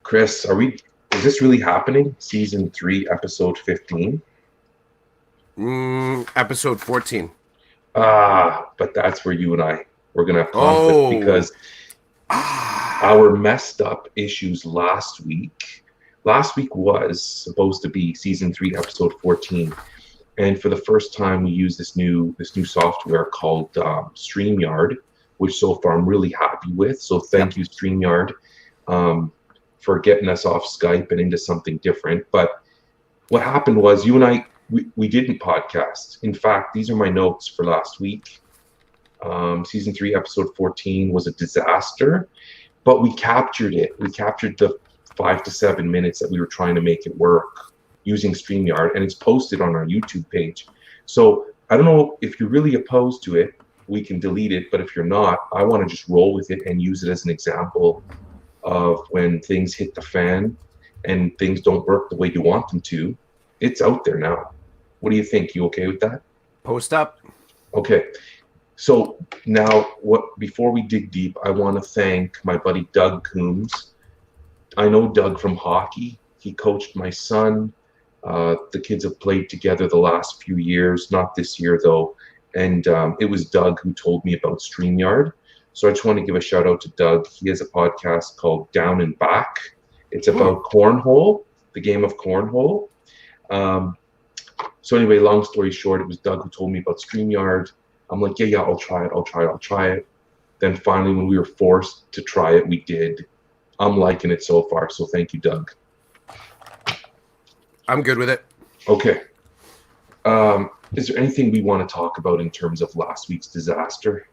Chris, is this really happening? Season 3, episode 15? Episode 14. But that's where you and we're gonna have conflict Oh. because our messed up issues last week. Last week was supposed to be season 3, episode 14. And for the first time, we use this new software called StreamYard, which so far I'm really happy with. So thank you, StreamYard, for getting us off Skype and into something different. But what happened was you and we didn't podcast. In fact, these are my notes for last week. Season 3, episode 14 was a disaster, but we captured it. We captured the 5 to 7 minutes that we were trying to make it work using StreamYard, and it's posted on our YouTube page. So I don't know if you're really opposed to it, we can delete it, but if you're not, I want to just roll with it and use it as an example of when things hit the fan and things don't work the way you want them to. It's out there now. What do you think? You okay with that? Post up. Okay. So now, before we dig deep, I want to thank my buddy Doug Coombs. I know Doug from hockey. He coached my son. The kids have played together the last few years, not this year though. And it was Doug who told me about StreamYard. So I just want to give a shout out to Doug. He has a podcast called Down and Back. It's about cornhole, the game of cornhole. So anyway, long story short, it was Doug who told me about StreamYard. I'm like, yeah, I'll try it. Then finally, when we were forced to try it, we did. I'm liking it so far, so thank you, Doug. I'm good with it. Okay. Is there anything we want to talk about in terms of last week's disaster?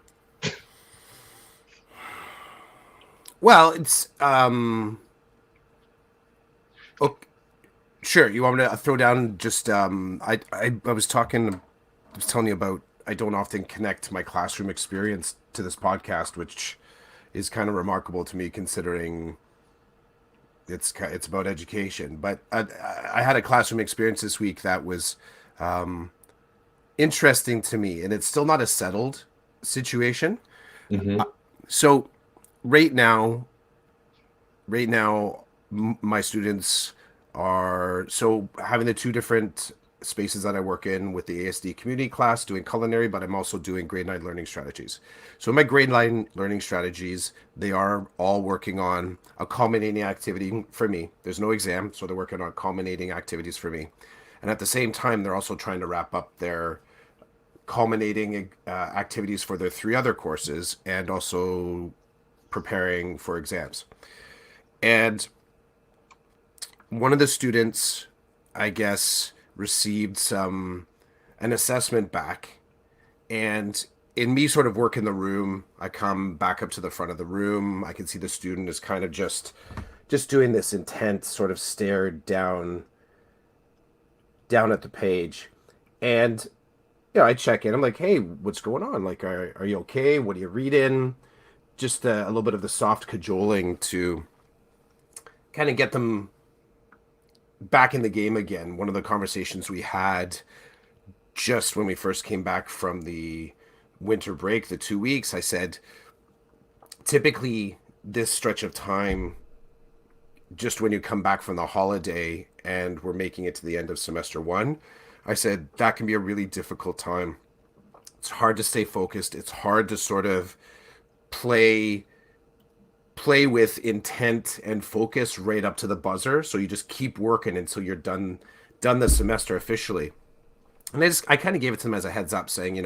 Well, it's okay. Sure. You want me to throw down just I was telling you about I don't often connect my classroom experience to this podcast, which is kind of remarkable to me considering it's about education. But I had a classroom experience this week that was interesting to me, and it's still not a settled situation. Mm-hmm. So right now, my students are having the two different spaces that I work in with the ASD community class doing culinary, but I'm also doing grade 9 learning strategies. So in my grade 9 learning strategies, they are all working on a culminating activity for me. There's no exam, so they're working on culminating activities for me. And at the same time, they're also trying to wrap up their culminating activities for their 3 other courses and also preparing for exams. And one of the students, I guess, received an assessment back, and in me sort of working the room, I come back up to the front of the room. I can see the student is kind of just doing this intense sort of stare down at the page, and I check in. I'm like, hey, what's going on? Like, are you okay? What are you reading? Just a little bit of the soft cajoling to kind of get them back in the game again. One of the conversations we had just when we first came back from the winter break, the 2 weeks, I said, typically this stretch of time, just when you come back from the holiday and we're making it to the end of semester 1, I said, that can be a really difficult time. It's hard to stay focused. It's hard to sort of play with intent and focus right up to the buzzer. So you just keep working until you're done the semester officially. And I kind of gave it to them as a heads up saying,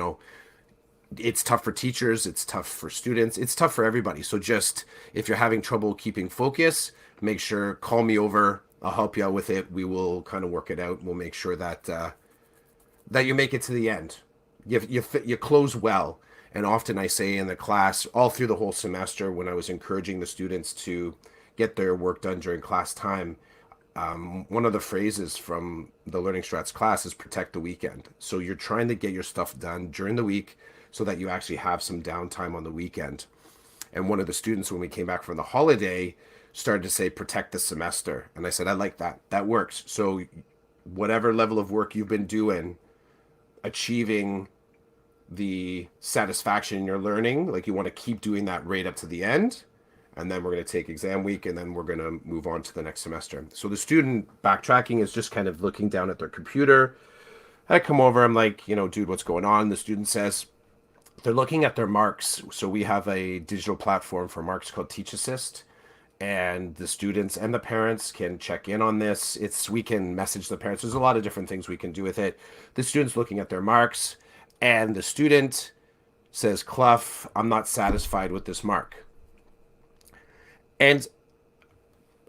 it's tough for teachers, it's tough for students, it's tough for everybody. So just, if you're having trouble keeping focus, make sure, call me over. I'll help you out with it. We will kind of work it out. We'll make sure that you make it to the end. You close well. And often I say in the class, all through the whole semester, when I was encouraging the students to get their work done during class time, one of the phrases from the Learning Strats class is protect the weekend. So you're trying to get your stuff done during the week so that you actually have some downtime on the weekend. And one of the students, when we came back from the holiday, started to say, protect the semester. And I said, I like that. That works. So whatever level of work you've been doing, achieving the satisfaction in your learning, like you want to keep doing that right up to the end. and then we're going to take exam week, and then we're going to move on to the next semester. So the student backtracking is just kind of looking down at their computer. I come over, I'm like, dude, what's going on? The student says they're looking at their marks. So we have a digital platform for marks called Teach Assist, and the students and the parents can check in on this. We can message the parents. There's a lot of different things we can do with it. The student's looking at their marks, and the student says, Clough, I'm not satisfied with this mark. And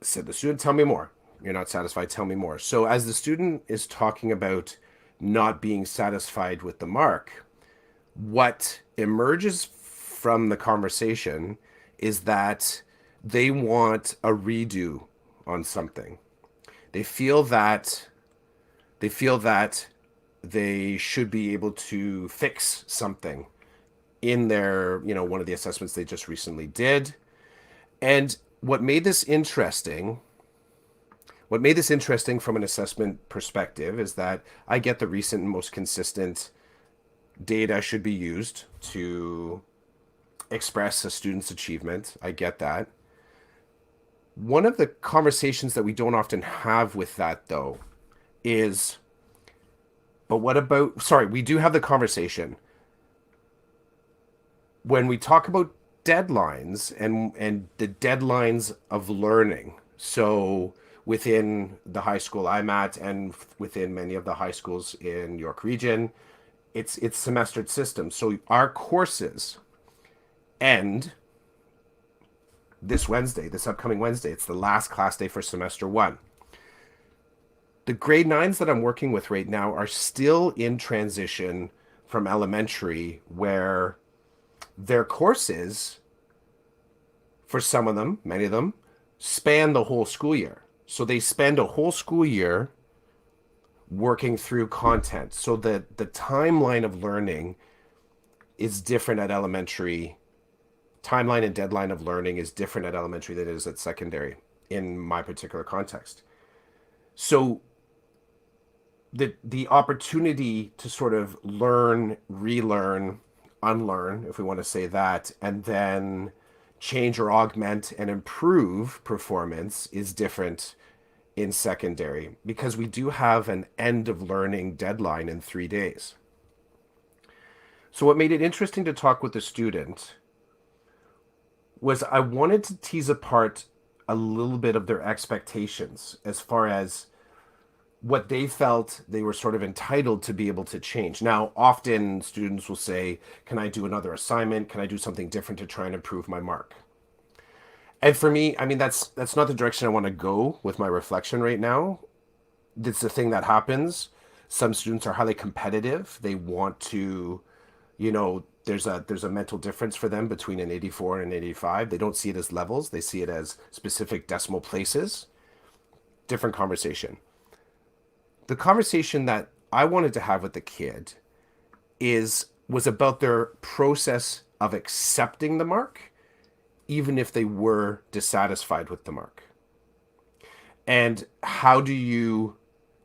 said the student, tell me more. You're not satisfied, tell me more. So as the student is talking about not being satisfied with the mark, what emerges from the conversation is that they want a redo on something. They feel that they should be able to fix something in their, one of the assessments they just recently did. And what made this interesting from an assessment perspective is that I get the recent and most consistent data should be used to express a student's achievement. I get that. One of the conversations that we don't often have with that, though, is, but what about, sorry, we do have the conversation. When we talk about deadlines and the deadlines of learning, so within the high school I'm at and within many of the high schools in York Region, it's semestered system. So our courses end this upcoming Wednesday. It's the last class day for semester 1. The grade 9s that I'm working with right now are still in transition from elementary, where their courses, for some of them, many of them, span the whole school year. So they spend a whole school year working through content. So that the timeline of learning is different at elementary. Timeline and deadline of learning is different at elementary than it is at secondary in my particular context. So the opportunity to sort of learn, relearn, unlearn, if we want to say that, and then change or augment and improve performance is different in secondary, because we do have an end of learning deadline in 3 days. So what made it interesting to talk with the student was I wanted to tease apart a little bit of their expectations as far as what they felt they were sort of entitled to be able to change. Now, often students will say, can I do another assignment? Can I do something different to try and improve my mark? And for me, I mean, that's not the direction I want to go with my reflection right now. It's the thing that happens. Some students are highly competitive. They want to, there's a mental difference for them between an 84 and an 85. They don't see it as levels. They see it as specific decimal places. Different conversation. The conversation that I wanted to have with the kid was about their process of accepting the mark, even if they were dissatisfied with the mark. And how do you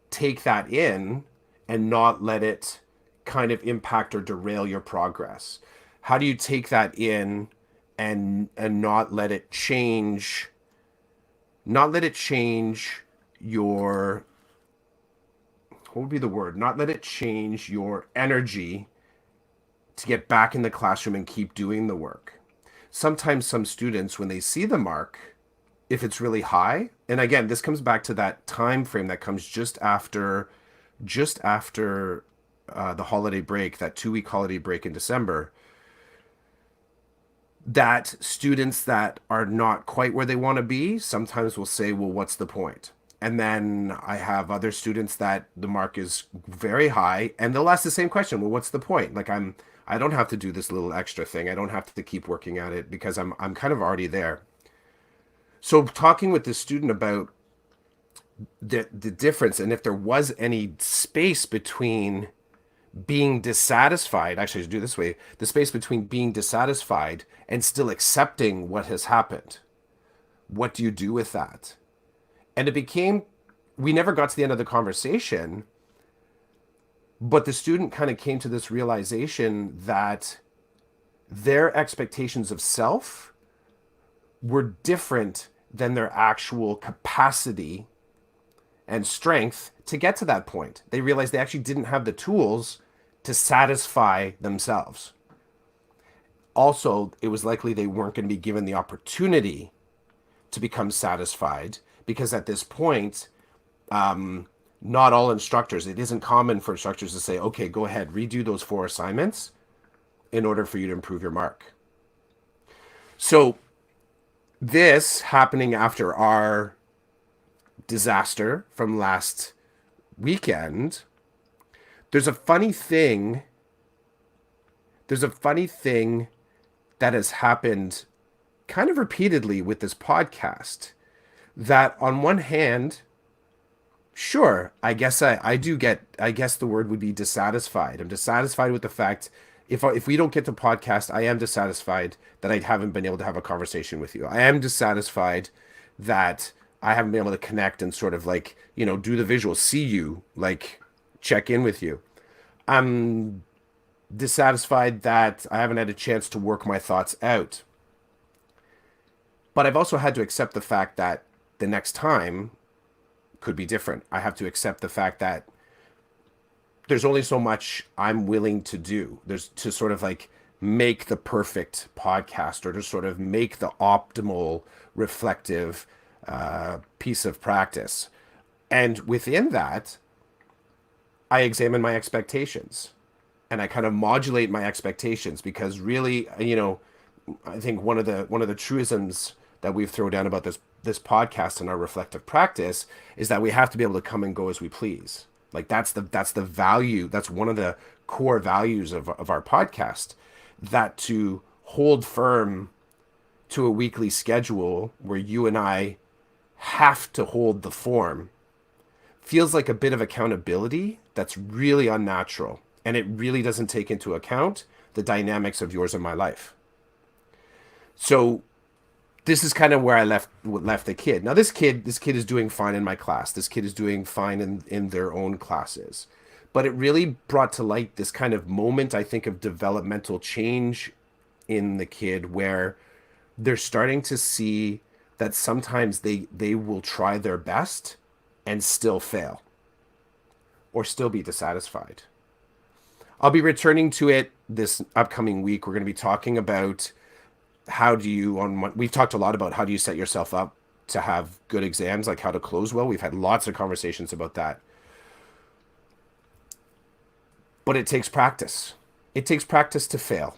take that in and not let it kind of impact or derail your progress? How do you take that in and not let it change your, what would be the word? Not let it change your energy to get back in the classroom and keep doing the work. Sometimes some students, when they see the mark, if it's really high, and again, this comes back to that time frame that comes just after the holiday break, that 2-week holiday break in December, that students that are not quite where they want to be sometimes will say, well, what's the point? And then I have other students that the mark is very high and they'll ask the same question. Well, what's the point? Like I don't have to do this little extra thing. I don't have to keep working at it because I'm kind of already there. So talking with the student about the difference, and if there was any space between being dissatisfied, actually I should do it this way, the space between being dissatisfied and still accepting what has happened. What do you do with that? And it became, we never got to the end of the conversation, but the student kind of came to this realization that their expectations of self were different than their actual capacity and strength to get to that point. They realized they actually didn't have the tools to satisfy themselves. Also, it was likely they weren't going to be given the opportunity to become satisfied because at this point, not all instructors, it isn't common for instructors to say, okay, go ahead, redo those 4 assignments in order for you to improve your mark. So, this happening after our disaster from last weekend, there's a funny thing. There's a funny thing that has happened kind of repeatedly with this podcast. That on one hand, sure, I guess I do get, I guess the word would be dissatisfied. I'm dissatisfied with the fact if we don't get the podcast, I am dissatisfied that I haven't been able to have a conversation with you. I am dissatisfied that I haven't been able to connect and sort of like, you know, do the visual, see you, like check in with you. I'm dissatisfied that I haven't had a chance to work my thoughts out. But I've also had to accept the fact that the next time could be different. I have to accept the fact that there's only so much I'm willing to do. There's to sort of like make the perfect podcast or to sort of make the optimal reflective piece of practice. And within that, I examine my expectations and I kind of modulate my expectations because really, you know, I think one of the truisms that we've thrown down about this podcast and our reflective practice is that we have to be able to come and go as we please. Like that's the value. That's one of the core values of our podcast, that to hold firm to a weekly schedule where you and I have to hold the form feels like a bit of accountability that's really unnatural. And it really doesn't take into account the dynamics of yours and my life. So this is kind of where I left the kid. Now this kid is doing fine in my class. This kid is doing fine in their own classes. But it really brought to light this kind of moment, I think, of developmental change in the kid where they're starting to see that sometimes they will try their best and still fail or still be dissatisfied. I'll be returning to it this upcoming week. We're going to be talking about we've talked a lot about how do you set yourself up to have good exams, like how to close well. We've had lots of conversations about that. But it takes practice. It takes practice to fail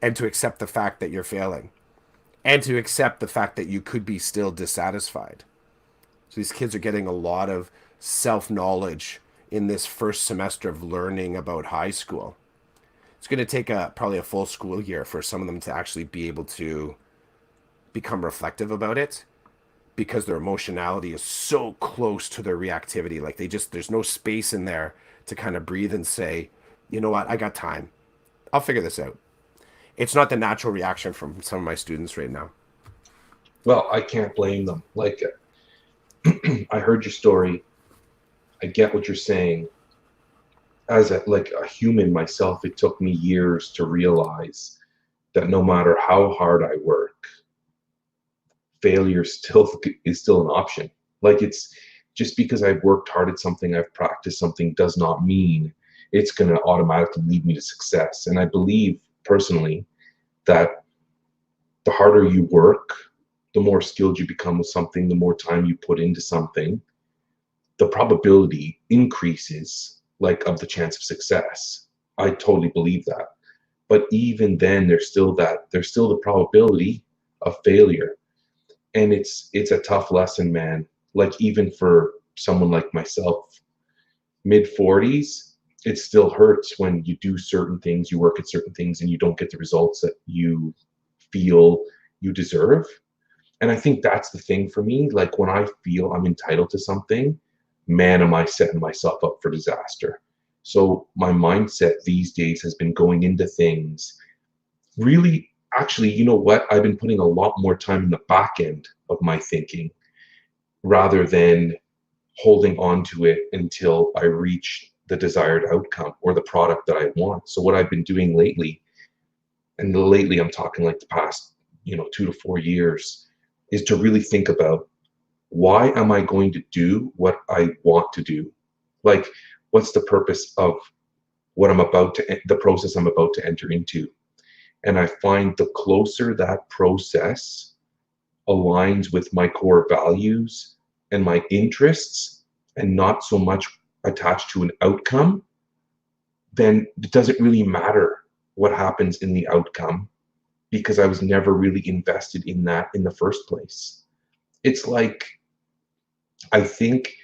and to accept the fact that you're failing and to accept the fact that you could be still dissatisfied. So these kids are getting a lot of self-knowledge in this first semester of learning about high school. It's going to take probably a full school year for some of them to actually be able to become reflective about it because their emotionality is so close to their reactivity. Like there's no space in there to kind of breathe and say, you know what, I got time. I'll figure this out. It's not the natural reaction from some of my students right now. Well, I can't blame them. Like, I heard your story. I get what you're saying. As a human myself, it took me years to realize that no matter how hard I work, failure is still an option. Like, it's just because I've worked hard at something, I've practiced something, does not mean it's going to automatically lead me to success. And I believe personally that the harder you work, the more skilled you become with something, the more time you put into something, the probability increases, like, of the chance of success. I totally believe that. But even then, there's still the probability of failure. And it's a tough lesson, man. Like, even for someone like myself, mid 40s, it still hurts when you do certain things, you work at certain things, and you don't get the results that you feel you deserve. And I think that's the thing for me. Like, when I feel I'm entitled to something, man, am I setting myself up for disaster. So my mindset these days has been going into things really, actually, you know what? I've been putting a lot more time in the back end of my thinking rather than holding on to it until I reach the desired outcome or the product that I want. So what I've been doing lately, and lately I'm talking like the past 2 to 4 years, is to really think about, why am I going to do what I want to do? Like, what's the purpose of the process I'm about to enter into? And I find the closer that process aligns with my core values and my interests, and not so much attached to an outcome, then it doesn't really matter what happens in the outcome, because I was never really invested in that in the first place. It's like, I think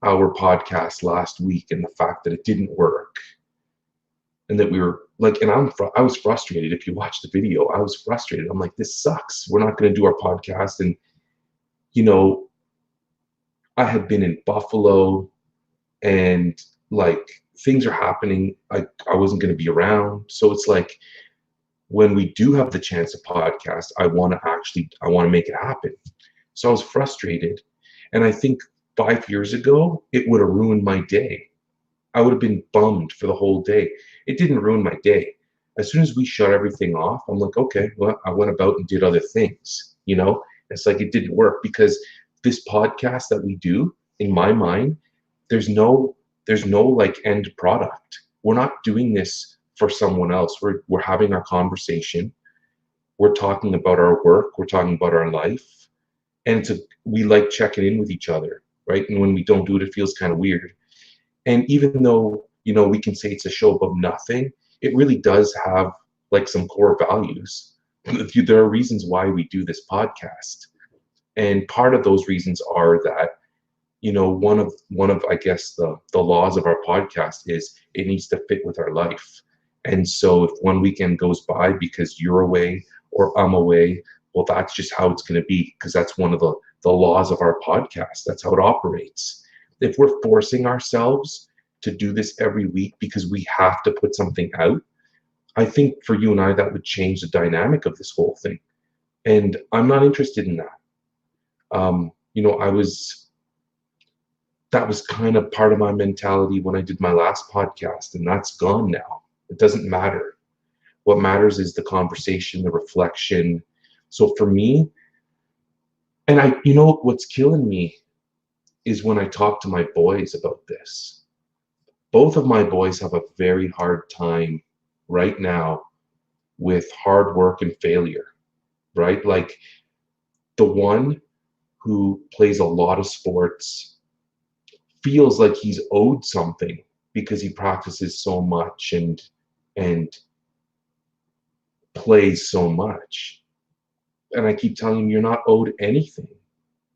our podcast last week, and the fact that it didn't work, and that we were like, and I was frustrated. If you watch the video, I was frustrated. I'm like, this sucks. We're not going to do our podcast. And, I had been in Buffalo, and like, things are happening. I wasn't going to be around. So it's like, when we do have the chance to podcast, I want to make it happen. So I was frustrated. And I think 5 years ago, it would have ruined my day. I would have been bummed for the whole day. It didn't ruin my day. As soon as we shut everything off, I'm like, okay, well, I went about and did other things. It's like, it didn't work, because this podcast that we do, in my mind, there's no like end product. We're not doing this for someone else. We're having our conversation. We're talking about our work. We're talking about our life. And we like checking in with each other, right? And when we don't do it, it feels kind of weird. And even though, we can say it's a show about nothing, it really does have like some core values. There are reasons why we do this podcast. And part of those reasons are that, one of I guess the laws of our podcast is it needs to fit with our life. And so if one weekend goes by because you're away or I'm away, well, that's just how it's going to be, because that's one of the laws of our podcast. That's how it operates. If we're forcing ourselves to do this every week because we have to put something out, I think for you and I, that would change the dynamic of this whole thing. And I'm not interested in that. That was kind of part of my mentality when I did my last podcast, and that's gone now. It doesn't matter. What matters is the conversation, the reflection. So for me, and what's killing me is when I talk to my boys about this. Both of my boys have a very hard time right now with hard work and failure, right? Like, the one who plays a lot of sports feels like he's owed something because he practices so much and plays so much. And I keep telling him, you're not owed anything.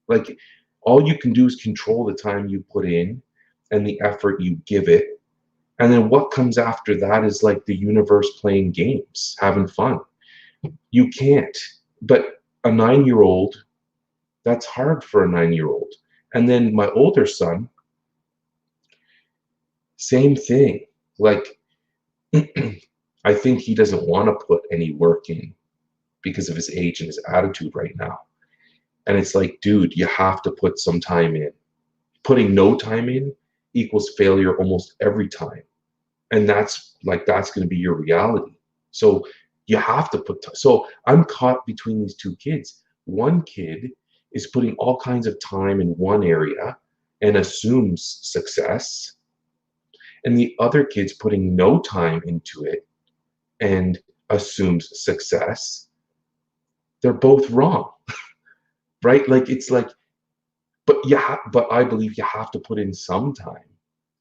Like, all you can do is control the time you put in and the effort you give it. And then what comes after that is like the universe playing games, having fun. You can't. But a 9-year-old, that's hard for a 9-year-old. And then my older son, same thing. Like, I think he doesn't want to put any work in because of his age and his attitude right now. And it's like, dude, you have to put some time in. Putting no time in equals failure almost every time. And that's going to be your reality. So you have to put time. So I'm caught between these two kids. One kid is putting all kinds of time in one area and assumes success. And the other kid's putting no time into it and assumes success. They're both wrong, right? Like, it's like, but I believe you have to put in some time.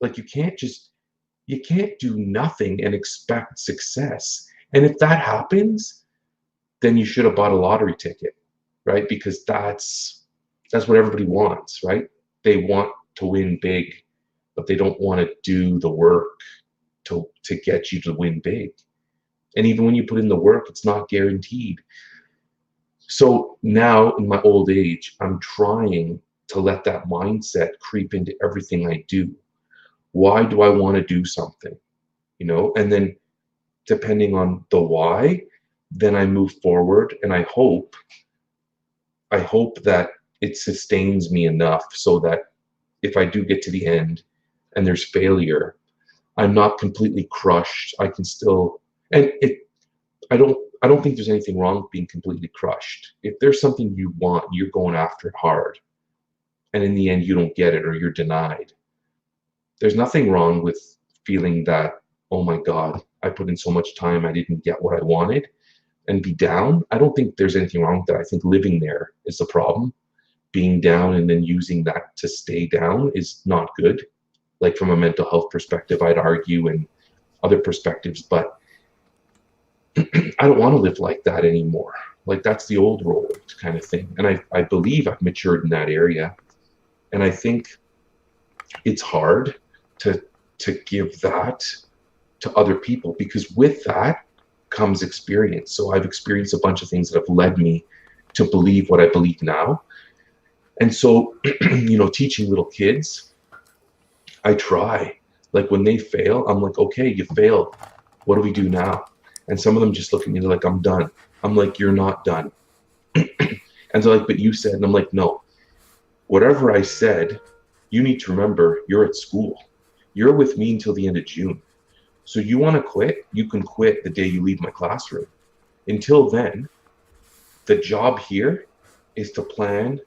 Like, you can't do nothing and expect success. And if that happens, then you should have bought a lottery ticket, right? Because that's what everybody wants, right? They want to win big, but they don't want to do the work to get you to win big. And even when you put in the work, it's not guaranteed. So now in my old age, I'm trying to let that mindset creep into everything I do. Why do I want to do something? And then depending on the why, then I move forward, and I hope that it sustains me enough so that if I do get to the end and there's failure, I'm not completely crushed. I can still, and I don't think there's anything wrong with being completely crushed. If there's something you want, you're going after it hard, and in the end you don't get it or you're denied. There's nothing wrong with feeling that, oh my God, I put in so much time, I didn't get what I wanted, and be down. I don't think there's anything wrong with that. I think living there is the problem. Being down and then using that to stay down is not good. Like from a mental health perspective, I'd argue, and other perspectives, but I don't want to live like that anymore. Like that's the old world kind of thing. And I believe I've matured in that area. And I think it's hard to give that to other people, because with that comes experience. So I've experienced a bunch of things that have led me to believe what I believe now. And so, teaching little kids, I try. Like when they fail, I'm like, okay, you failed. What do we do now? And some of them just look at me like, I'm done. I'm like, you're not done. And they're like, but you said, and I'm like, no. Whatever I said, you need to remember you're at school. You're with me until the end of June. So you want to quit? You can quit the day you leave my classroom. Until then, the job here is to plan,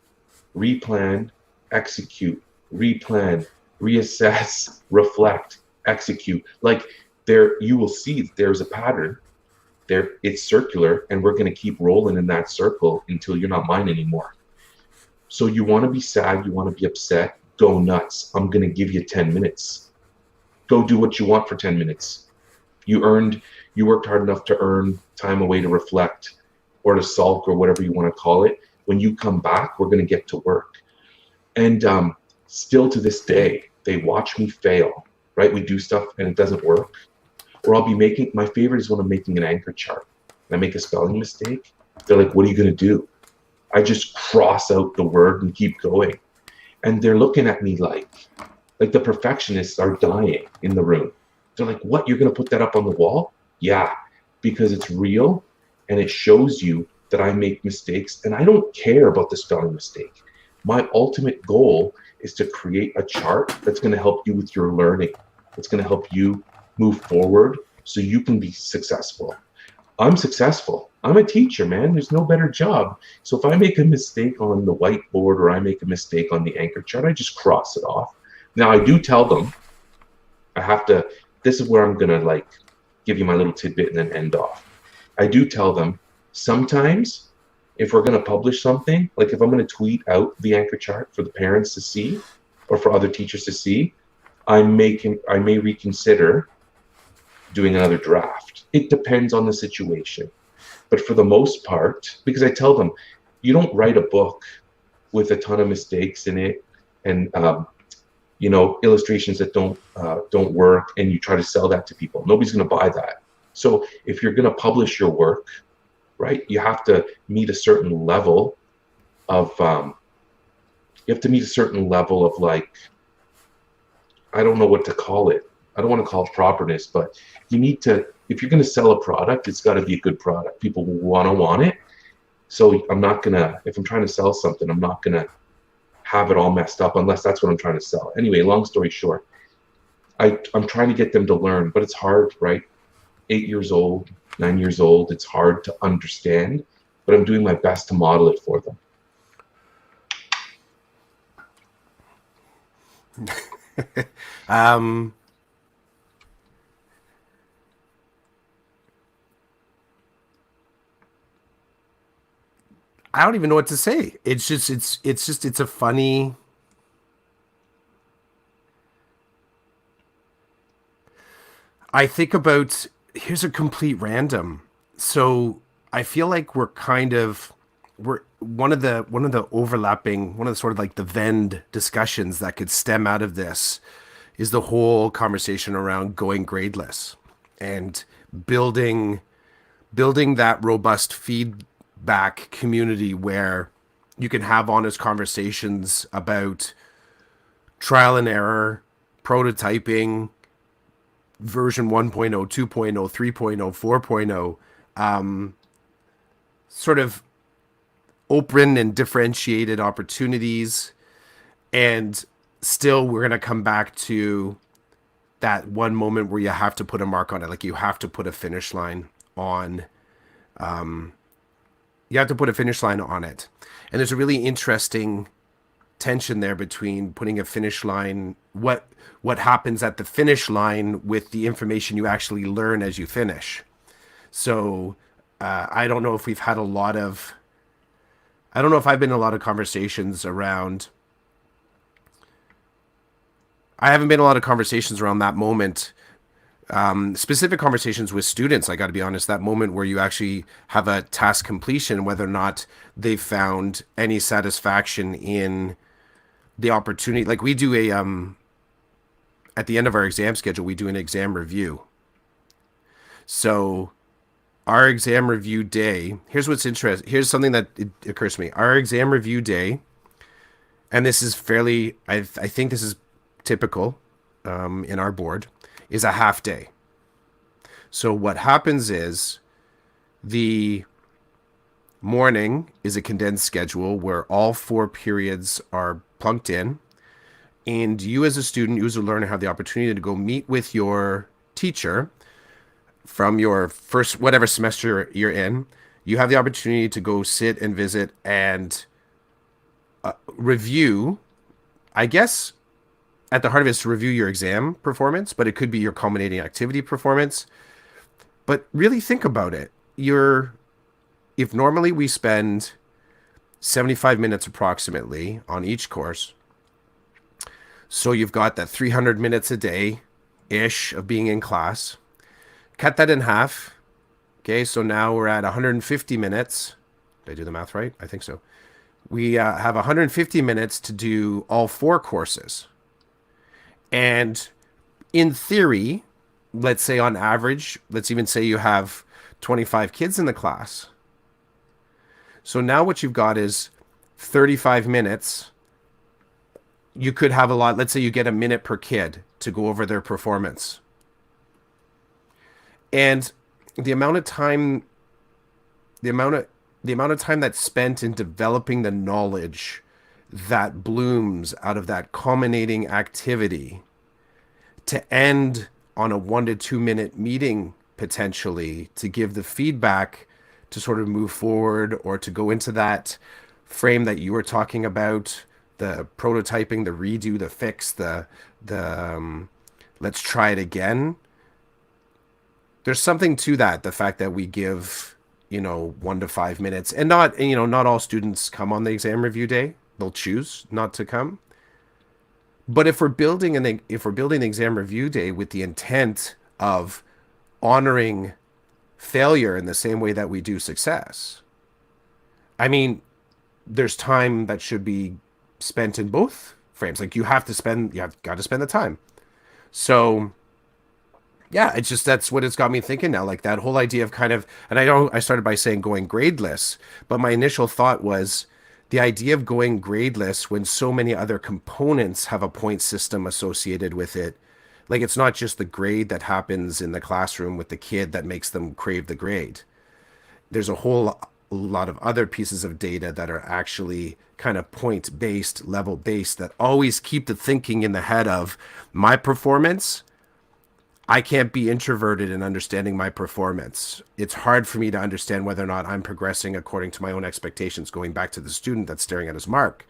replan, execute, replan, reassess, reflect, execute. Like you will see there's a pattern there. It's circular, and we're going to keep rolling in that circle until you're not mine anymore. So you want to be sad, you want to be upset, go nuts. I'm going to give you 10 minutes. Go do what you want for 10 minutes. You worked hard enough to earn time away to reflect or to sulk or whatever you want to call it. When you come back, we're going to get to work. And still to this day, they watch me fail, right? We do stuff and it doesn't work. Or I'll be my favorite is when I'm making an anchor chart and I make a spelling mistake. They're like, what are you going to do? I just cross out the word and keep going. And they're looking at me like the perfectionists are dying in the room. They're like, what, you're going to put that up on the wall? Yeah, because it's real and it shows you that I make mistakes, and I don't care about the spelling mistake. My ultimate goal is to create a chart that's going to help you with your learning. It's going to help you move forward so you can be successful. I'm successful. I'm a teacher, man. There's no better job. So if I make a mistake on the whiteboard or I make a mistake on the anchor chart, I just cross it off. Now I do tell them, this is where I'm going to give you my little tidbit and then end off. I do tell them, sometimes if we're going to publish something, like if I'm going to tweet out the anchor chart for the parents to see or for other teachers to see, I may reconsider doing another draft. It depends on the situation. But for the most part, because I tell them, you don't write a book with a ton of mistakes in it and illustrations that don't work, and you try to sell that to people. Nobody's going to buy that. So if you're going to publish your work, right, you have to meet a certain level of I don't know what to call it. I don't want to call it properness, but you need to, if you're going to sell a product, it's got to be a good product. People will want it. So if I'm trying to sell something, I'm not going to have it all messed up unless that's what I'm trying to sell. Anyway, long story short, I'm trying to get them to learn, but it's hard, right? 8 years old, 9 years old, it's hard to understand, but I'm doing my best to model it for them. I don't even know what to say. It's a funny. I think about, here's a complete random. So I feel like we're one of the overlapping, one of the sort of like the Venn discussions that could stem out of this is the whole conversation around going gradeless and building that robust feedback community where you can have honest conversations about trial and error, prototyping, version 1.0, 2.0, 3.0, 4.0, sort of open and differentiated opportunities. And still, we're going to come back to that one moment where you have to put a mark on it. Like you have to put a finish line on You have to put a finish line on it. And there's a really interesting tension there between putting a finish line, what happens at the finish line with the information you actually learn as you finish. So I don't know if we've had a lot of, I don't know if I've been in a lot of conversations around, I haven't been in a lot of conversations around that moment, specific conversations with students. I got to be honest, that moment where you actually have a task completion, whether or not they've found any satisfaction in the opportunity. Like we do at the end of our exam schedule, we do an exam review. So our exam review day, here's what's interesting. Here's something that it occurs to me. Our exam review day, and this is fairly, I think this is typical in our board, is a half day. So what happens is the morning is a condensed schedule where all 4 periods are plunked in. And you as a student, you as a learner have the opportunity to go meet with your teacher from your first, whatever semester you're in. You have the opportunity to go sit and visit and review, I guess at the heart of it is to review your exam performance, but it could be your culminating activity performance. But really think about it. If normally we spend 75 minutes approximately on each course, so you've got that 300 minutes a day-ish of being in class. Cut that in half. Okay, so now we're at 150 minutes. Did I do the math right? I think so. We have 150 minutes to do all 4 courses. And in theory, let's say on average, let's even say you have 25 kids in the class. So now what you've got is 35 minutes. You could have a lot, let's say you get a minute per kid to go over their performance. And the amount of time that's spent in developing the knowledge that blooms out of that culminating activity to end on a 1 to 2 minute meeting potentially to give the feedback to sort of move forward or to go into that frame that you were talking about, the prototyping, the redo, the fix, the let's try it again. There's something to that, the fact that we give 1 to 5 minutes, and not all students come on the exam review day. They'll choose not to come. But if we're building the exam review day with the intent of honoring failure in the same way that we do success, I mean, there's time that should be spent in both frames. Like you have got to spend the time. So yeah, it's just, that's what it's got me thinking now. Like that whole idea of kind of, and I started by saying going gradeless, but my initial thought was the idea of going gradeless when so many other components have a point system associated with it. Like it's not just the grade that happens in the classroom with the kid that makes them crave the grade. There's a whole lot of other pieces of data that are actually kind of point-based, level-based, that always keep the thinking in the head of my performance. I can't be introverted in understanding my performance. It's hard for me to understand whether or not I'm progressing according to my own expectations, going back to the student that's staring at his mark.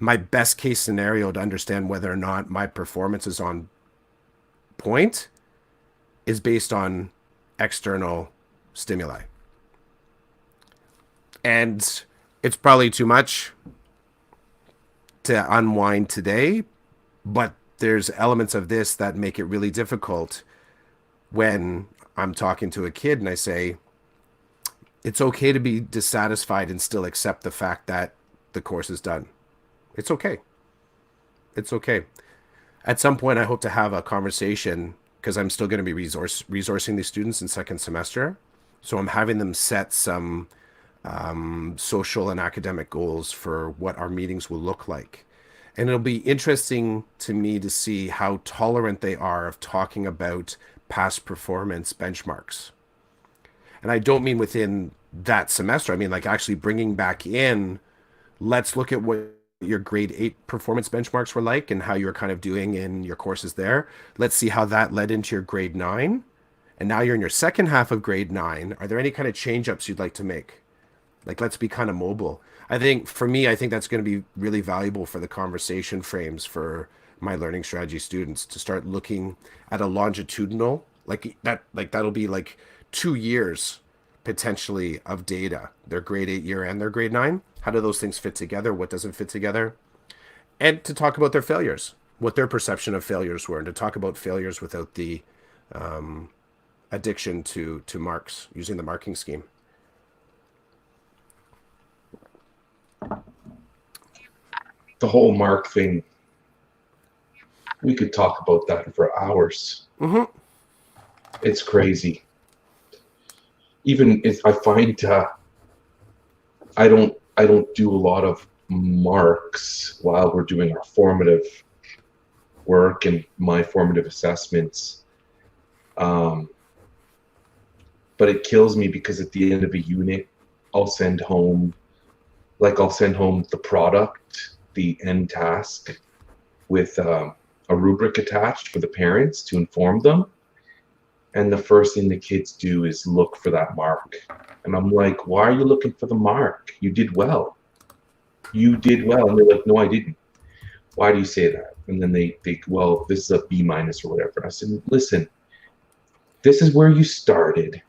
My best case scenario to understand whether or not my performance is on point is based on external stimuli. And it's probably too much to unwind today, but there's elements of this that make it really difficult when I'm talking to a kid and I say, it's okay to be dissatisfied and still accept the fact that the course is done. It's okay. It's okay. At some point, I hope to have a conversation because I'm still going to be resourcing these students in second semester. So I'm having them set some social and academic goals for what our meetings will look like. And it'll be interesting to me to see how tolerant they are of talking about past performance benchmarks. And I don't mean within that semester. I mean, like actually bringing back in, let's look at what your grade 8 performance benchmarks were like and how you're kind of doing in your courses there. Let's see how that led into your grade 9. and now you're in your second half of grade 9. Are there any kind of change ups you'd like to make? Like, let's be kind of mobile. I think for me, I think that's going to be really valuable for the conversation frames for my learning strategy students to start looking at a longitudinal, like that'll be like 2 years potentially of data, their grade 8 year and their grade 9. How do those things fit together? What doesn't fit together? And to talk about their failures, what their perception of failures were, and to talk about failures without the addiction to marks, using the marking scheme. The whole mark thing, we could talk about that for hours. Mm-hmm. It's crazy. Even if I find I don't do a lot of marks while we're doing our formative work and my formative assessments. But it kills me because at the end of a unit, I'll send home the product, the end task, with a rubric attached for the parents to inform them. And the first thing the kids do is look for that mark. And I'm like, why are you looking for the mark? You did well. You did well. And they're like, no, I didn't. Why do you say that? And then they think, well, this is a B minus or whatever. I said, listen, this is where you started.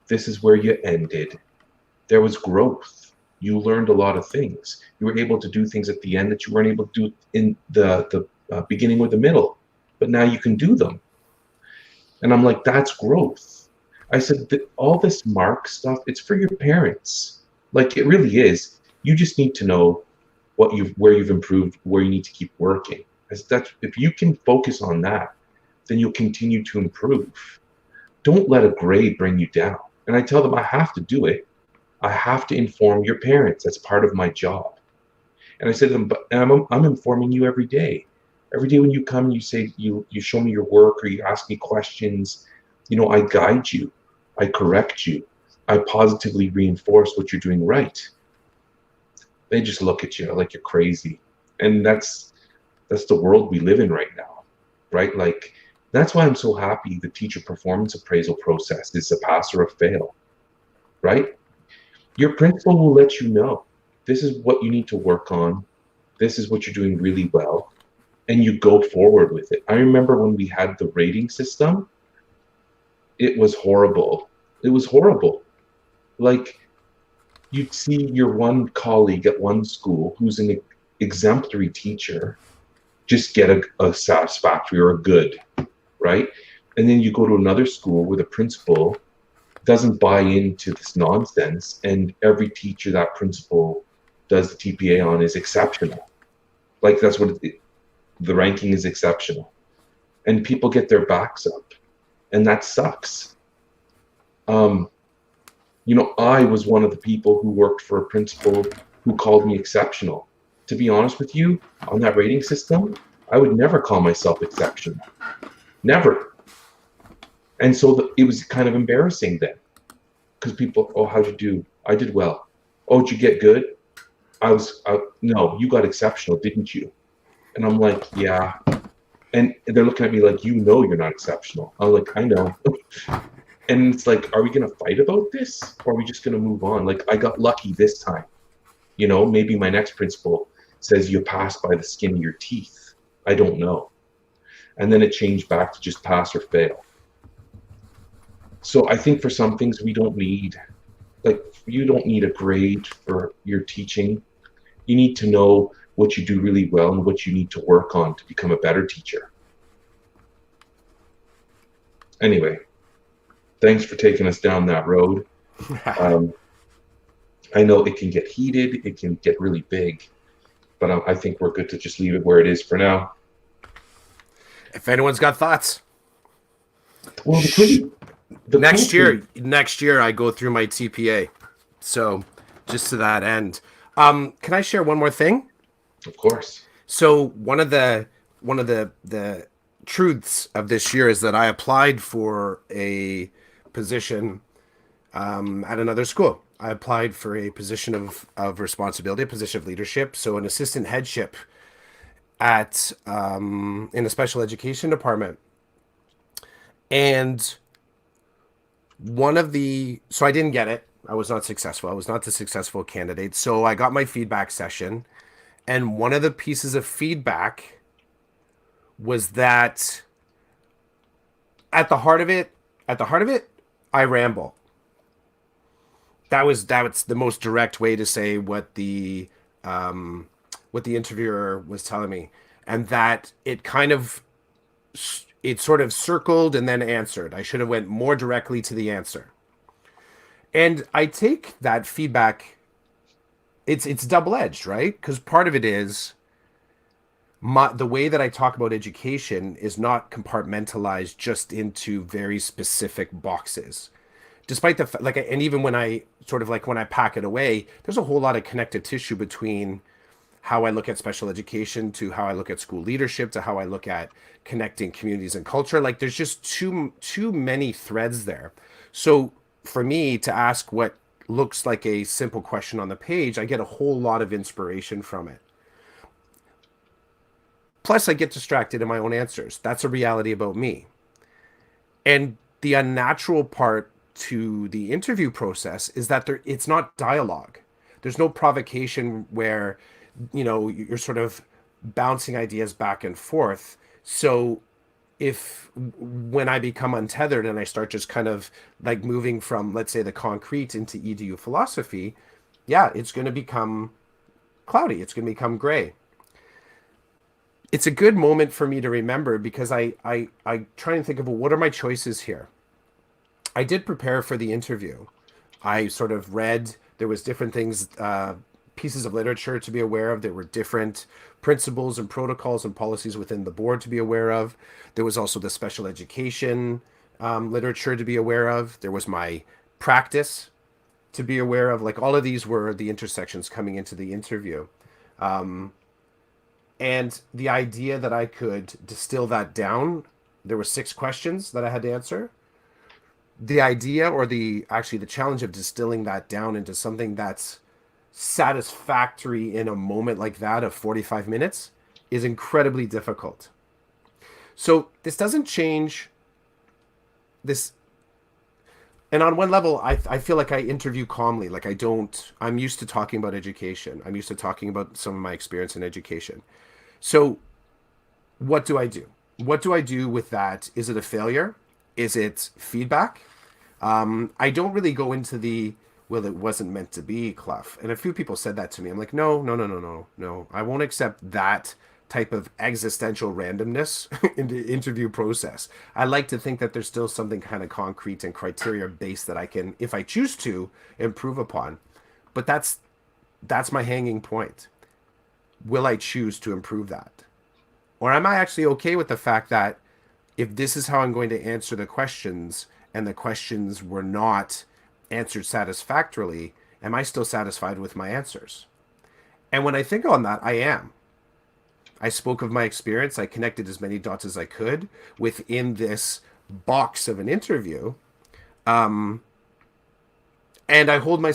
This is where you ended. There was growth. You learned a lot of things. You were able to do things at the end that you weren't able to do in the beginning or the middle. But now you can do them. And I'm like, that's growth. I said, all this mark stuff, it's for your parents. Like, it really is. You just need to know where you've improved, where you need to keep working. If you can focus on that, then you'll continue to improve. Don't let a grade bring you down. And I tell them I have to do it. I have to inform your parents. That's part of my job. And I said to them, but I'm informing you every day. Every day when you come, you say, you show me your work or you ask me questions, I guide you, I correct you, I positively reinforce what you're doing right. They just look at you like you're crazy. And that's the world we live in right now, right? Like, that's why I'm so happy the teacher performance appraisal process is a pass or a fail, right? Your principal will let you know, this is what you need to work on. This is what you're doing really well. And you go forward with it. I remember when we had the rating system, it was horrible. It was horrible. Like, you'd see your one colleague at one school who's an exemplary teacher just get a satisfactory or a good, right? And then you go to another school where the principal doesn't buy into this nonsense, and every teacher that principal does the TPA on is exceptional. Like, that's what the ranking is exceptional. And people get their backs up. And that sucks. I was one of the people who worked for a principal who called me exceptional. To be honest with you, on that rating system, I would never call myself exceptional. Never. And so it was kind of embarrassing then. Because people, oh, how'd you do? I did well. Oh, did you get good? No, you got exceptional, didn't you? And I'm like, yeah. And they're looking at me like, you're not exceptional. I'm like, I know. And it's like, are we going to fight about this? Or are we just going to move on? Like, I got lucky this time. Maybe my next principal says you passed by the skin of your teeth. I don't know. And then it changed back to just pass or fail. So I think for some things we don't need, you don't need a grade for your teaching. You need to know what you do really well and what you need to work on to become a better teacher. Anyway, thanks for taking us down that road. I know it can get heated, it can get really big, but I think we're good to just leave it where it is for now. If anyone's got thoughts. Well, next year I go through my TPA. So just to that end. Can I share one more thing? Of course. So one of the truths of this year is that I applied for a position at another school. I applied for a position of responsibility, a position of leadership, so an assistant headship at in a special education department. And So I didn't get it. I was not successful. I was not the successful candidate. So I got my feedback session, and one of the pieces of feedback was that at the heart of it, I ramble. That's the most direct way to say what the interviewer was telling me, and that it sort of circled and then answered. I should have went more directly to the answer. And I take that feedback. It's double edged, right? Because part of it is the way that I talk about education is not compartmentalized just into very specific boxes. Despite the like, and even when I sort of like when I pack it away, there's a whole lot of connective tissue between how I look at special education to how I look at school leadership to how I look at connecting communities and culture. Like there's just too many threads there. So for me to ask what looks like a simple question on the page, I get a whole lot of inspiration from it. Plus, I get distracted in my own answers. That's a reality about me. And the unnatural part to the interview process is that it's not dialogue. There's no provocation where, you're sort of bouncing ideas back and forth. So if when I become untethered and I start just kind of like moving from, let's say, the concrete into EDU philosophy, yeah, it's going to become cloudy. It's going to become gray. It's a good moment for me to remember because I try and think of, well, what are my choices here? I did prepare for the interview. I sort of read, there was different things, pieces of literature to be aware of. There were different principles and protocols and policies within the board to be aware of. There was also the special education literature to be aware of. There was my practice to be aware of. Like all of these were the intersections coming into the interview. And the idea that I could distill that down, there were 6 questions that I had to answer. The idea or the challenge of distilling that down into something that's satisfactory in a moment like that of 45 minutes is incredibly difficult. So this doesn't change this. And on one level, I feel like I interview calmly. Like I'm used to talking about education. I'm used to talking about some of my experience in education. So what do I do? What do I do with that? Is it a failure? Is it feedback? I don't really go into well, it wasn't meant to be, Clough. And a few people said that to me. I'm like, no, no, no, no, no, no. I won't accept that type of existential randomness in the interview process. I like to think that there's still something kind of concrete and criteria based that I can, if I choose to, improve upon. But that's my hanging point. Will I choose to improve that? Or am I actually okay with the fact that if this is how I'm going to answer the questions and the questions were not answered satisfactorily, am I still satisfied with my answers? And when I think on that, I am. I spoke of my experience. I connected as many dots as I could within this box of an interview. And I hold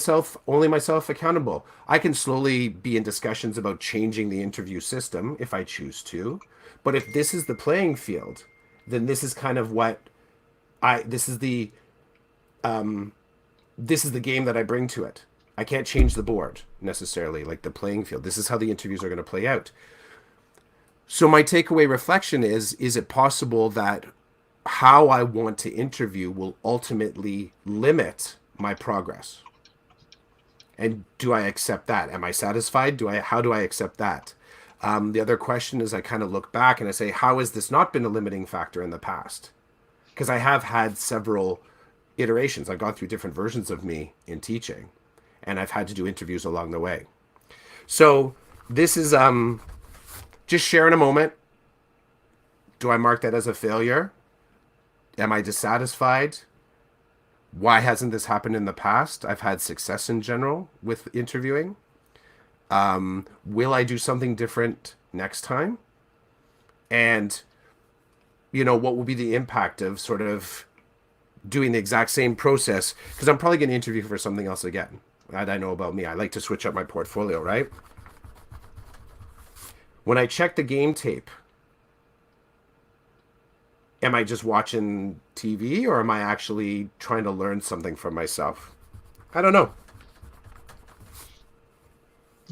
only myself accountable. I can slowly be in discussions about changing the interview system if I choose to. But if this is the playing field, then this is kind of what this is the game that I bring to it. I can't change the board necessarily, like the playing field. This is how the interviews are going to play out. So my takeaway reflection is it possible that how I want to interview will ultimately limit my progress? And do I accept that? Am I satisfied? How do I accept that? The other question is I kind of look back and I say, how has this not been a limiting factor in the past? Because I have had several iterations. I've gone through different versions of me in teaching, and I've had to do interviews along the way. So this is just sharing a moment. Do I mark that as a failure? Am I dissatisfied? Why hasn't this happened in the past? I've had success in general with interviewing. Will I do something different next time? And, what will be the impact of sort of doing the exact same process? Because I'm probably going to interview for something else again. That I know about me. I like to switch up my portfolio, right? When I check the game tape, am I just watching TV or am I actually trying to learn something from myself? I don't know.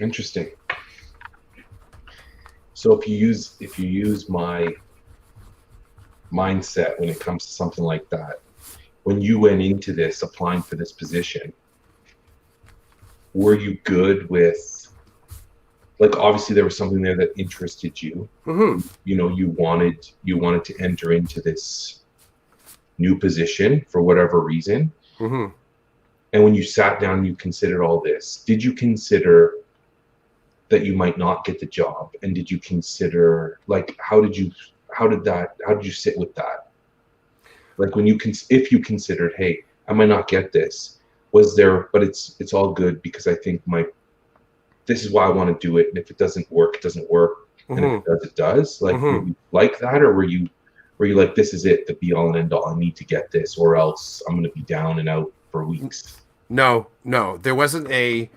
Interesting. So if you use my mindset when it comes to something like that, when you went into this applying for this position, were you good with, like, obviously there was something there that interested you. Mm-hmm. You know, you wanted to enter into this new position for whatever reason. Mm-hmm. And when you sat down and you considered all this, did you consider that you might not get the job? And did you consider, like, how did you sit with that? Like, when if you considered, hey, I might not get this, was there, but it's all good because I think this is why I want to do it. And if it doesn't work, it doesn't work. And if Mm-hmm. it does, it does. Like, were Mm-hmm. you like that, or were you like, this is it, the be all and end all, I need to get this, or else I'm going to be down and out for weeks? No, no, there wasn't me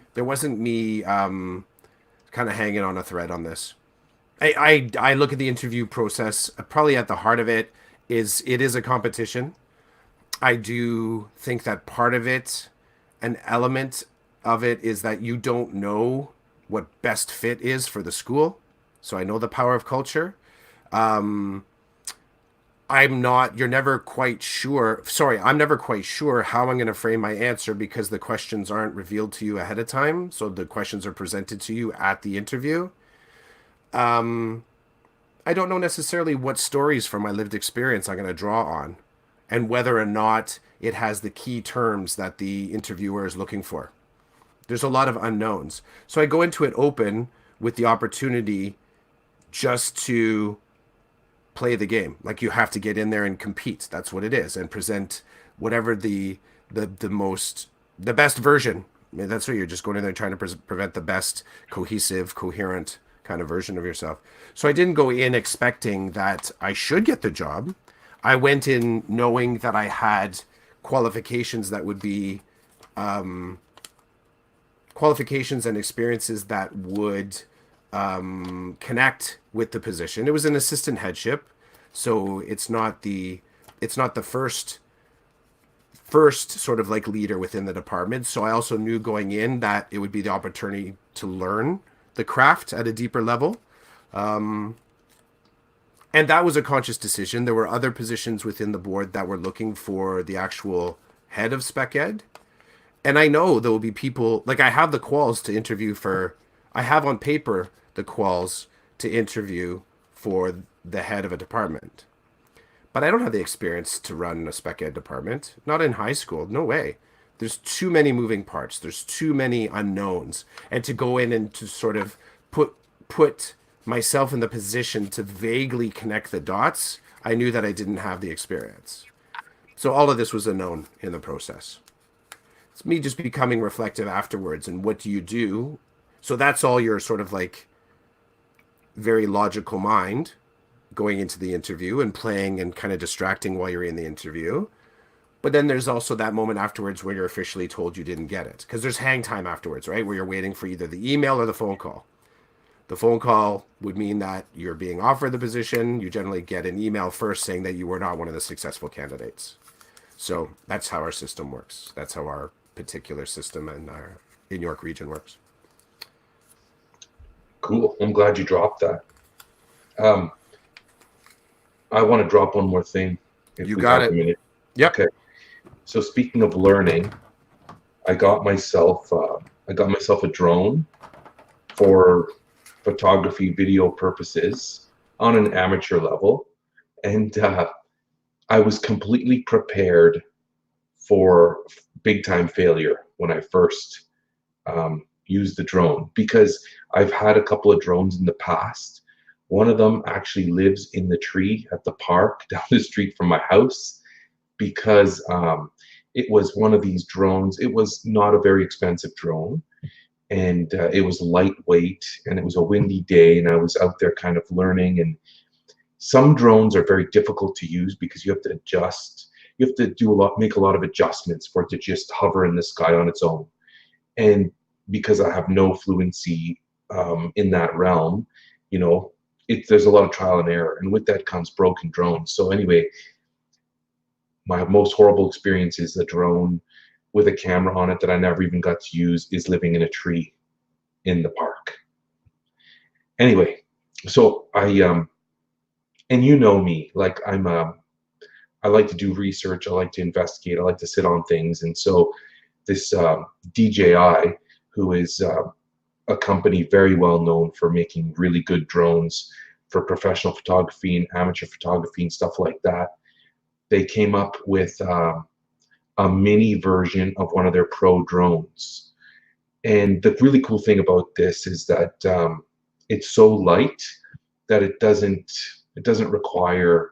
kind of hanging on a thread on this. I look at the interview process, probably at the heart of it is it is a competition. I do think that part of it, an element of it, is that you don't know what best fit is for the school. So I know the power of culture. Um, you're never quite sure. Sorry, I'm never quite sure how I'm going to frame my answer because the questions aren't revealed to you ahead of time. So the questions are presented to you at the interview. Um, I don't know necessarily what stories from my lived experience I'm going to draw on and whether or not it has the key terms that the interviewer is looking for. There's a lot of unknowns. So I go into it open with the opportunity just to play the game. Like you have to get in there and compete. That's what it is, and present whatever the best version. I mean, that's what you're just going in there trying to prevent the best cohesive, coherent kind of version of yourself. So I didn't go in expecting that I should get the job. I went in knowing that I had qualifications that would be qualifications and experiences that would connect with the position. It was an assistant headship, so it's not the first sort of like leader within the department. So I also knew going in that it would be the opportunity to learn the craft at a deeper level. And that was a conscious decision. There were other positions within the board that were looking for the actual head of spec ed. And I know there will be people, like I have the quals to interview for, I have on paper the quals to interview for the head of a department. But I don't have the experience to run a spec ed department. Not in high school. No way. There's too many moving parts. There's too many unknowns. And to go in and to sort of put myself in the position to vaguely connect the dots, I knew that I didn't have the experience. So all of this was a known in the process. It's me just becoming reflective afterwards. And what do you do? So that's all your sort of like very logical mind going into the interview and playing and kind of distracting while you're in the interview. But then there's also that moment afterwards where you're officially told you didn't get it. Because there's hang time afterwards, right? Where you're waiting for either the email or the phone call. The phone call would mean that you're being offered the position. You generally get an email first saying that you were not one of the successful candidates. So that's how our system works. That's how our particular system in our in York region works. Cool. I'm glad you dropped that. I want to drop one more thing if You we got have a it. minute. Yep. Okay. So speaking of learning, I got myself a drone for photography, video purposes on an amateur level, and I was completely prepared for big time failure when I first used the drone, because I've had a couple of drones in the past. One of them actually lives in the tree at the park down the street from my house, because it was one of these drones. It was not a very expensive drone, and it was lightweight, and it was a windy day, and I was out there kind of learning. And some drones are very difficult to use because you have to adjust. You have to make a lot of adjustments for it to just hover in the sky on its own. And because I have no fluency in that realm, you know, there's a lot of trial and error, and with that comes broken drones. So anyway, my most horrible experience is the drone with a camera on it that I never even got to use is living in a tree in the park. Anyway, so and you know me, like I like to do research, I like to investigate, I like to sit on things, and so this DJI, who is a company very well known for making really good drones for professional photography and amateur photography and stuff like that, they came up with a mini version of one of their pro drones. And the really cool thing about this is that it's so light that it doesn't require,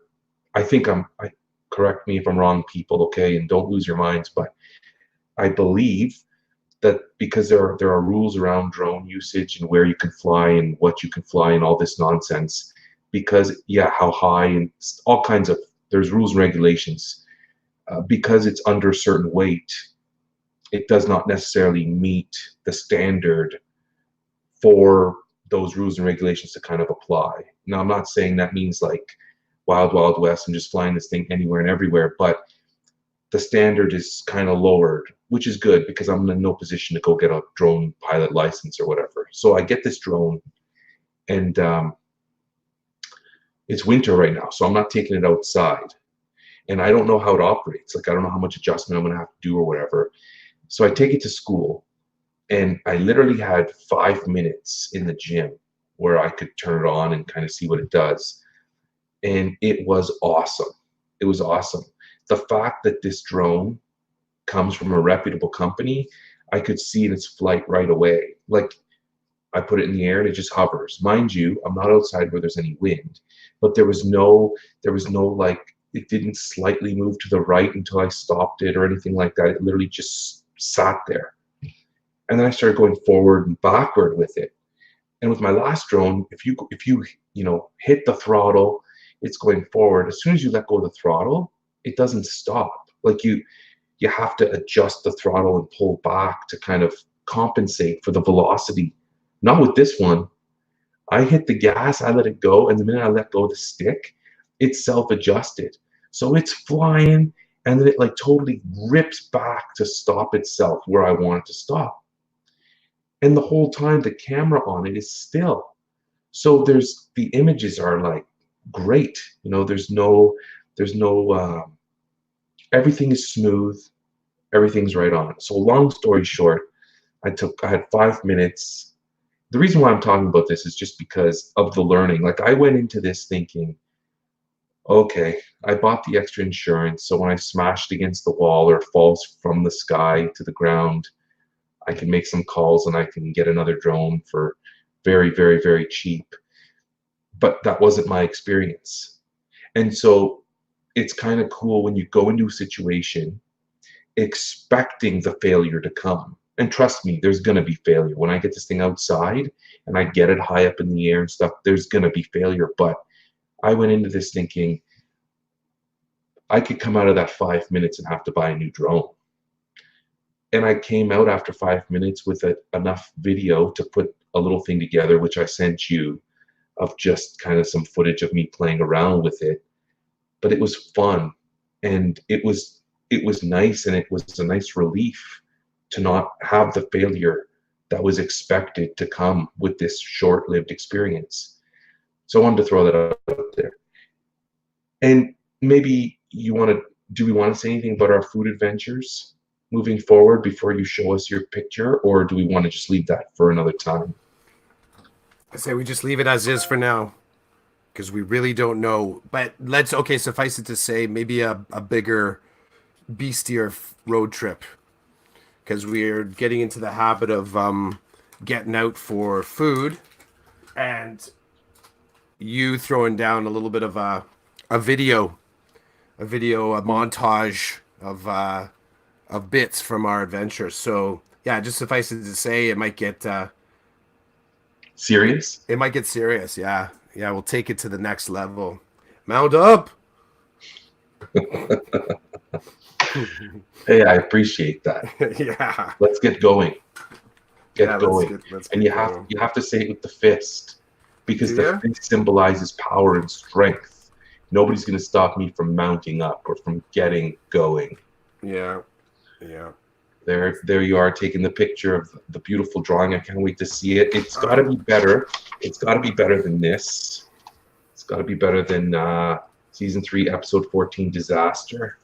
correct me if I'm wrong, people, okay, and don't lose your minds, but I believe that because there are rules around drone usage and where you can fly and what you can fly and all this nonsense, because how high and all kinds of, there's rules and regulations, because it's under a certain weight, it does not necessarily meet the standard for those rules and regulations to kind of apply. Now, I'm not saying that means like wild, wild west and just flying this thing anywhere and everywhere, but the standard is kind of lowered, which is good because I'm in no position to go get a drone pilot license or whatever. So I get this drone, and it's winter right now, so I'm not taking it outside. And I don't know how it operates. Like, I don't know how much adjustment I'm going to have to do or whatever. So I take it to school, and I literally had 5 minutes in the gym where I could turn it on and kind of see what it does. And it was awesome. It was awesome. The fact that this drone comes from a reputable company, I could see in its flight right away. Like, I put it in the air and it just hovers. Mind you, I'm not outside where there's any wind, but there was no like, it didn't slightly move to the right until I stopped it or anything like that. It literally just sat there. And then I started going forward and backward with it. And with my last drone, if you hit the throttle, it's going forward. As soon as you let go of the throttle, it doesn't stop. Like, you have to adjust the throttle and pull back to kind of compensate for the velocity. Not with this one. I hit the gas, I let it go, and the minute I let go of the stick, it self-adjusted. So it's flying, and then it like totally rips back to stop itself where I want it to stop. And the whole time the camera on it is still. So the images are like great. There's no everything is smooth, everything's right on. So long story short, I had 5 minutes. The reason why I'm talking about this is just because of the learning. Like, I went into this thinking, okay, I bought the extra insurance, so when I smashed against the wall or falls from the sky to the ground, I can make some calls and I can get another drone for very, very, very cheap. But that wasn't my experience. And so it's kind of cool when you go into a situation expecting the failure to come. And trust me, there's going to be failure. When I get this thing outside and I get it high up in the air and stuff, there's going to be failure. But I went into this thinking I could come out of that 5 minutes and have to buy a new drone. And I came out after 5 minutes with enough video to put a little thing together, which I sent you, of just kind of some footage of me playing around with it. But it was fun, and it was nice, and it was a nice relief to not have the failure that was expected to come with this short-lived experience. So I wanted to throw that out there. And maybe do we want to say anything about our food adventures moving forward before you show us your picture, or do we want to just leave that for another time? I say we just leave it as is for now, because we really don't know. But suffice it to say, maybe a bigger, beastier road trip, because we're getting into the habit of getting out for food, and you throwing down a little bit of a montage of bits from our adventure. So yeah, just suffice it to say, it might get serious. It might get serious. Yeah, we'll take it to the next level. Mount up. Hey, I appreciate that. Yeah. Let's get going. Get going. Let's and you have to say it with the fist, because Do the ya? fist symbolizes power and strength. Nobody's going to stop me from mounting up or from getting going. Yeah. Yeah. There you are, taking the picture of the beautiful drawing. I can't wait to see it. It's got to be better. It's got to be better than this. It's got to be better than season 3, episode 14, disaster.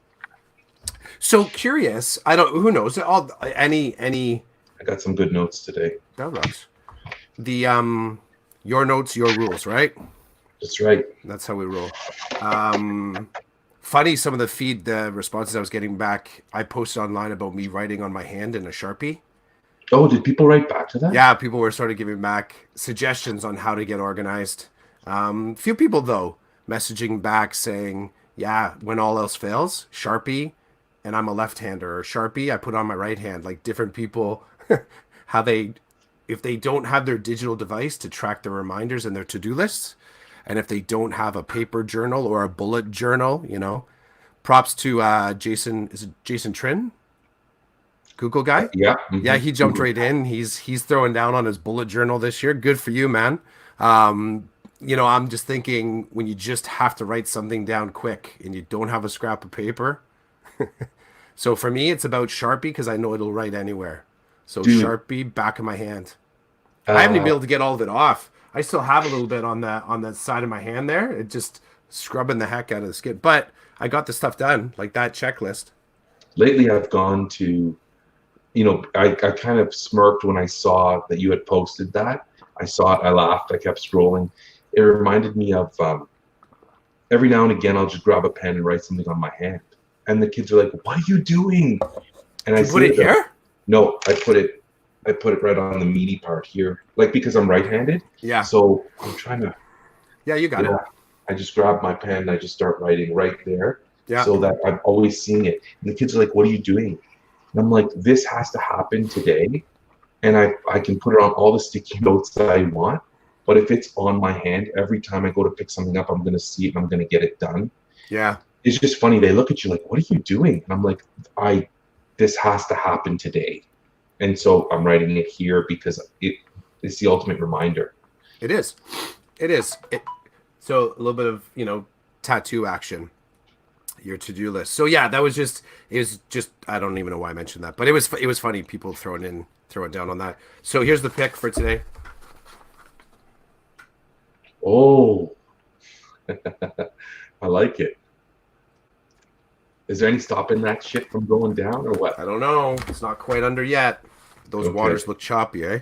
So curious. I don't. Who knows? Any. I got some good notes today. That rocks. The your notes, your rules, right? That's right. That's how we roll. Funny, some of the responses I was getting back. I posted online about me writing on my hand in a Sharpie. Oh, did people write back to that? Yeah, people were sort of giving back suggestions on how to get organized. Few people though messaging back saying, "Yeah, when all else fails, Sharpie, and I'm a left-hander, or Sharpie, I put on my right hand." Like different people, how they, if they don't have their digital device to track their reminders and their to-do lists, and if they don't have a paper journal or a bullet journal, props to Jason. Is it Jason Trin? Google guy? Yeah. Yeah, he jumped right in. He's throwing down on his bullet journal this year. Good for you, man. I'm just thinking when you just have to write something down quick and you don't have a scrap of paper. So for me, it's about Sharpie because I know it'll write anywhere. So Dude. Sharpie, back of my hand. I haven't even been able to get all of it off. I still have a little bit on that side of my hand there. It just scrubbing the heck out of the skin. But I got the stuff done, like that checklist. Lately, I've gone to, I kind of smirked when I saw that you had posted that. I saw it, I laughed, I kept scrolling. It reminded me of every now and again, I'll just grab a pen and write something on my hand. And the kids are like, "What are you doing?" And I Put it here? No, I put it right on the meaty part here, like because I'm right-handed. Yeah. So I'm trying to. Yeah, you got it. I just grab my pen and I just start writing right there, Yeah. so that I'm always seeing it. And the kids are like, "What are you doing?" And I'm like, "This has to happen today, and I can put it on all the sticky notes that I want. But if it's on my hand, every time I go to pick something up, I'm going to see it and I'm going to get it done." Yeah. It's just funny. They look at you like, "What are you doing?" And I'm like, this has to happen today. And so I'm writing it here because it's the ultimate reminder. It is. So a little bit of, tattoo action, your to-do list. So yeah, it was just, I don't even know why I mentioned that, but it was funny. People throwing down on that. So here's the pick for today. Oh, I like it. Is there any stopping that shit from going down or what? I don't know. It's not quite under yet. Those waters look choppy, eh?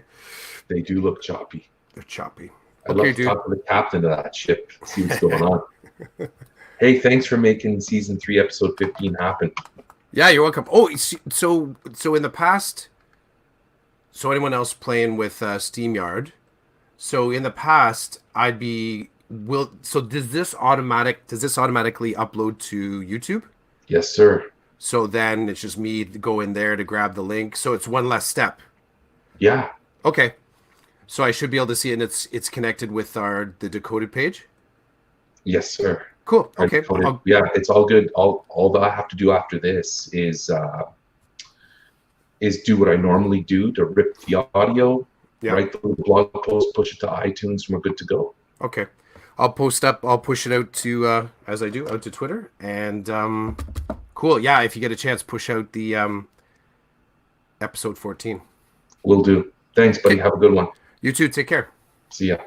They do look choppy. They're choppy. I'd love to talk to the captain of that ship, see what's going on. Hey, thanks for making season 3, episode 15 happen. Yeah, you're welcome. Oh, so in the past, so anyone else playing with SteamYard? So in the past, so does this automatically upload to YouTube? Yes, sir. So then it's just me to go in there to grab the link. So it's one less step. Yeah. Okay. So I should be able to see it, and it's connected with the DeCodEd page? Yes, sir. Cool. Okay. Yeah, it's all good. All that I have to do after this is do what I normally do to rip the audio, write the blog post, push it to iTunes, and we're good to go. Okay. I'll push it out to, as I do, out to Twitter. And cool. Yeah, if you get a chance, push out the episode 14. Will do. Thanks, buddy. Have a good one. You too. Take care. See ya.